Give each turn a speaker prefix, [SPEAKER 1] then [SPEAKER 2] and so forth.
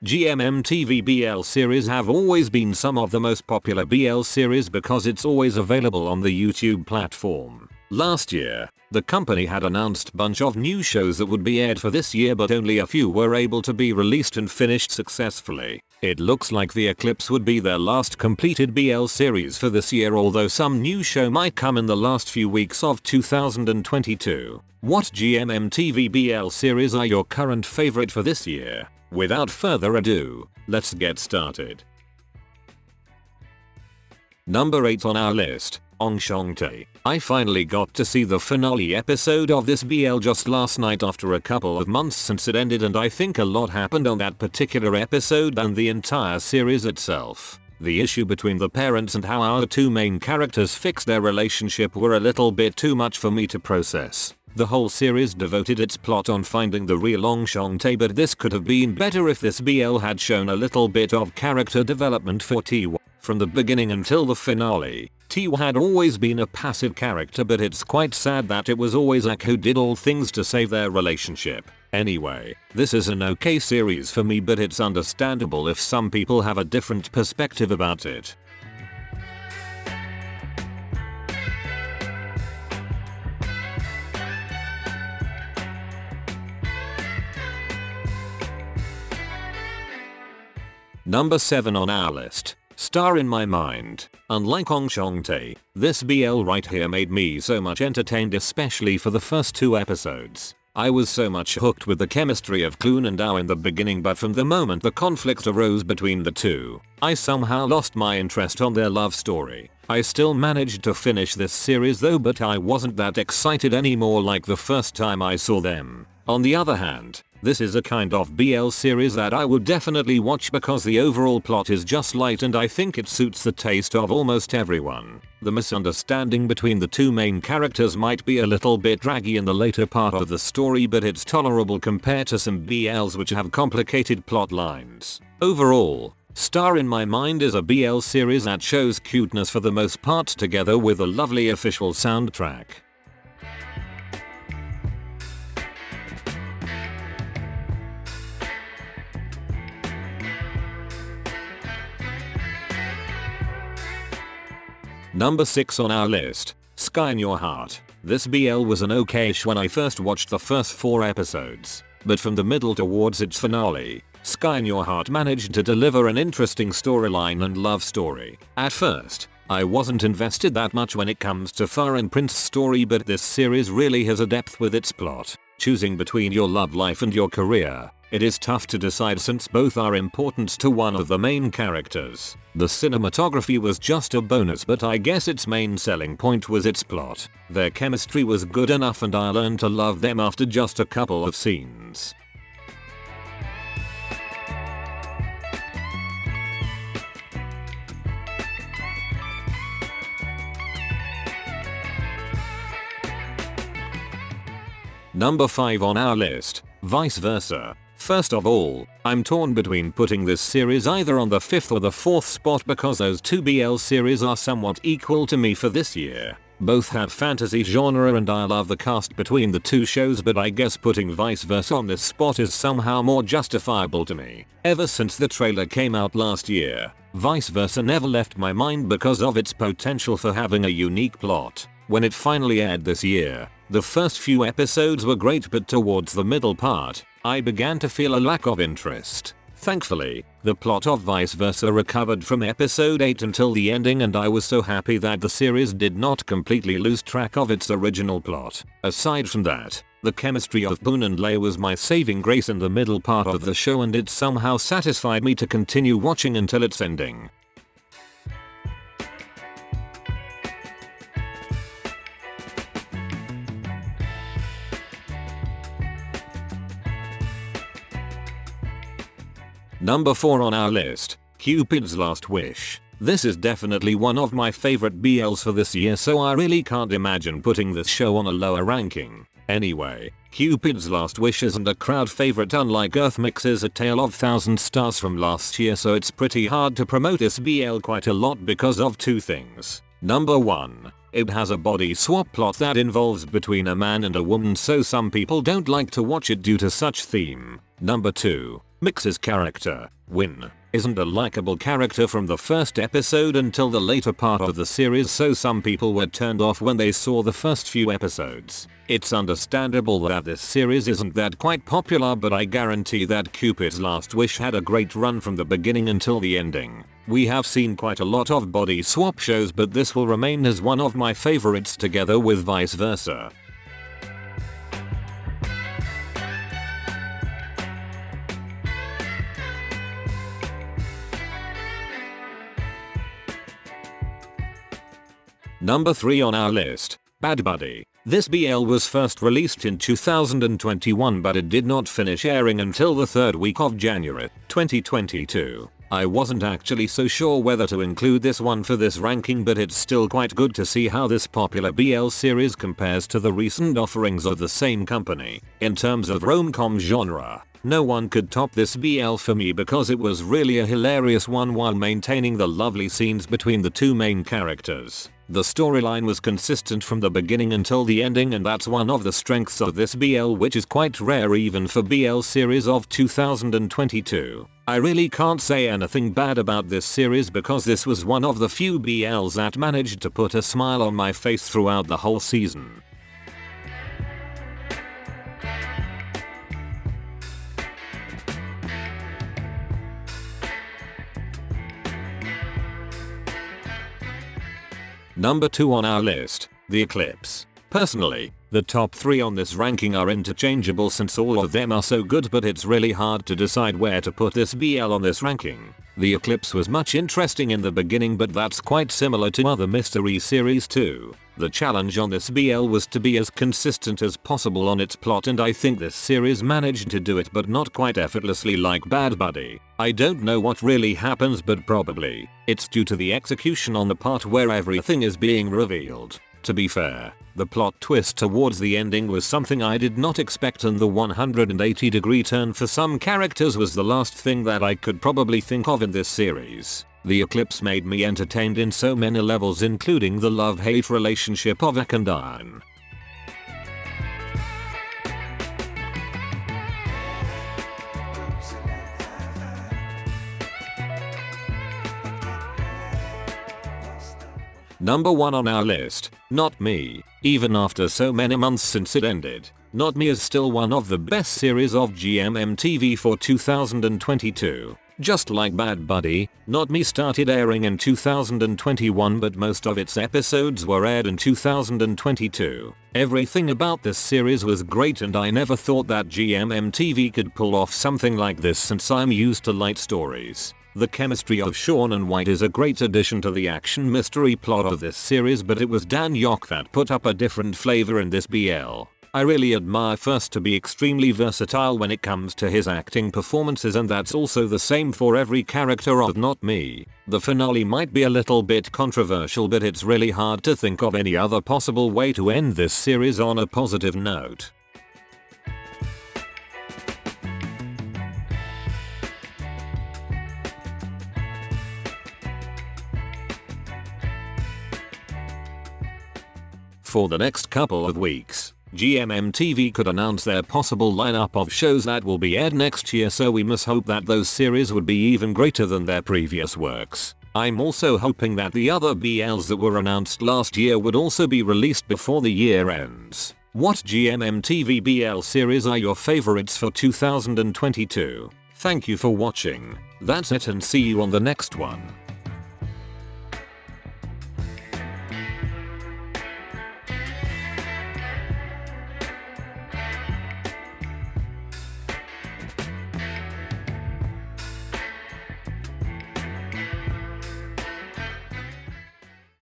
[SPEAKER 1] GMMTV BL series have always been some of the most popular BL series because it's always available on the YouTube platform. Last year, the company had announced bunch of new shows that would be aired for this year, but only a few were able to be released and finished successfully. It looks like the Eclipse would be their last completed BL series for this year, although some new show might come in the last few weeks of 2022. What GMMTV BL series are your current favorite for this year? Without further ado, let's get started. Number 8 on our list, Enchanté. I finally got to see the finale episode of this BL just last night after a couple of months since it ended, and I think a lot happened on that particular episode and the entire series itself. The issue between the parents and how our two main characters fixed their relationship were a little bit too much for me to process. The whole series devoted its plot on finding the real Enchanté, but this could have been better if this BL had shown a little bit of character development for Tiwa. From the beginning until the finale, Tiwa had always been a passive character, but it's quite sad that it was always Ak who did all things to save their relationship. Anyway, this is an okay series for me, but it's understandable if some people have a different perspective about it. Number 7 on our list, Star in My Mind. Unlike Enchanté, this BL right here made me so much entertained, especially for the first 2 episodes. I was so much hooked with the chemistry of Clune and Ao in the beginning, but from the moment the conflict arose between the two, I somehow lost my interest on their love story. I still managed to finish this series though, but I wasn't that excited anymore like the first time I saw them. On the other hand, this is a kind of BL series that I would definitely watch because the overall plot is just light and I think it suits the taste of almost everyone. The misunderstanding between the two main characters might be a little bit draggy in the later part of the story, but it's tolerable compared to some BLs which have complicated plot lines. Overall, Star in My Mind is a BL series that shows cuteness for the most part, together with a lovely official soundtrack. Number 6 on our list, Sky in Your Heart. This BL was an okayish when I first watched the first 4 episodes, but from the middle towards its finale, Sky in Your Heart managed to deliver an interesting storyline and love story. At first, I wasn't invested that much when it comes to Fur and Prince's story, but this series really has a depth with its plot. Choosing between your love life and your career, it is tough to decide since both are important to one of the main characters. The cinematography was just a bonus, but I guess its main selling point was its plot. Their chemistry was good enough and I learned to love them after just a couple of scenes. Number 5 on our list, Vice Versa. First of all, I'm torn between putting this series either on the 5th or the 4th spot because those two BL series are somewhat equal to me for this year. Both have fantasy genre and I love the cast between the two shows, but I guess putting Vice Versa on this spot is somehow more justifiable to me. Ever since the trailer came out last year, Vice Versa never left my mind because of its potential for having a unique plot. When it finally aired this year, the first few episodes were great, but towards the middle part, I began to feel a lack of interest. Thankfully, the plot of Vice Versa recovered from episode 8 until the ending, and I was so happy that the series did not completely lose track of its original plot. Aside from that, the chemistry of Poon and Lei was my saving grace in the middle part of the show, and it somehow satisfied me to continue watching until its ending. Number 4 on our list, Cupid's Last Wish. This is definitely one of my favorite BLs for this year, so I really can't imagine putting this show on a lower ranking. Anyway, Cupid's Last Wish isn't a crowd favorite unlike Earth Mix's A Tale of Thousand Stars from last year, so it's pretty hard to promote this BL quite a lot because of 2 things. Number 1, it has a body swap plot that involves between a man and a woman, so some people don't like to watch it due to such theme. Number 2, Mix's character, Win, isn't a likable character from the first episode until the later part of the series, so some people were turned off when they saw the first few episodes. It's understandable that this series isn't that quite popular, but I guarantee that Cupid's Last Wish had a great run from the beginning until the ending. We have seen quite a lot of body swap shows, but this will remain as one of my favorites together with Vice Versa. Number 3 on our list, Bad Buddy. This BL was first released in 2021, but it did not finish airing until the third week of January 2022. I wasn't actually so sure whether to include this one for this ranking, but it's still quite good to see how this popular BL series compares to the recent offerings of the same company. In terms of rom-com genre, no one could top this BL for me because it was really a hilarious one while maintaining the lovely scenes between the two main characters. The storyline was consistent from the beginning until the ending, and that's one of the strengths of this BL, which is quite rare even for BL series of 2022. I really can't say anything bad about this series because this was one of the few BLs that managed to put a smile on my face throughout the whole season. Number 2 on our list, The Eclipse. Personally, the top 3 on this ranking are interchangeable since all of them are so good, but it's really hard to decide where to put this BL on this ranking. The Eclipse was much interesting in the beginning, but that's quite similar to other mystery series too. The challenge on this BL was to be as consistent as possible on its plot, and I think this series managed to do it, but not quite effortlessly like Bad Buddy. I don't know what really happens, but probably it's due to the execution on the part where everything is being revealed. To be fair, the plot twist towards the ending was something I did not expect, and the 180-degree turn for some characters was the last thing that I could probably think of in this series. The Eclipse made me entertained in so many levels, including the love-hate relationship of Ek and Iron. Number 1 on our list, Not Me. Even after so many months since it ended, Not Me is still one of the best series of GMMTV for 2022. Just like Bad Buddy, Not Me started airing in 2021, but most of its episodes were aired in 2022. Everything about this series was great, and I never thought that GMMTV could pull off something like this since I'm used to light stories. The chemistry of Sean and White is a great addition to the action mystery plot of this series, but it was Dan Yock that put up a different flavor in this BL. I really admire First to be extremely versatile when it comes to his acting performances, and that's also the same for every character of Not Me. The finale might be a little bit controversial, but it's really hard to think of any other possible way to end this series on a positive note. For the next couple of weeks, GMMTV could announce their possible lineup of shows that will be aired next year, so we must hope that those series would be even greater than their previous works. I'm also hoping that the other BLs that were announced last year would also be released before the year ends. What GMMTV BL series are your favorites for 2022? Thank you for watching. That's it, and see you on the next one.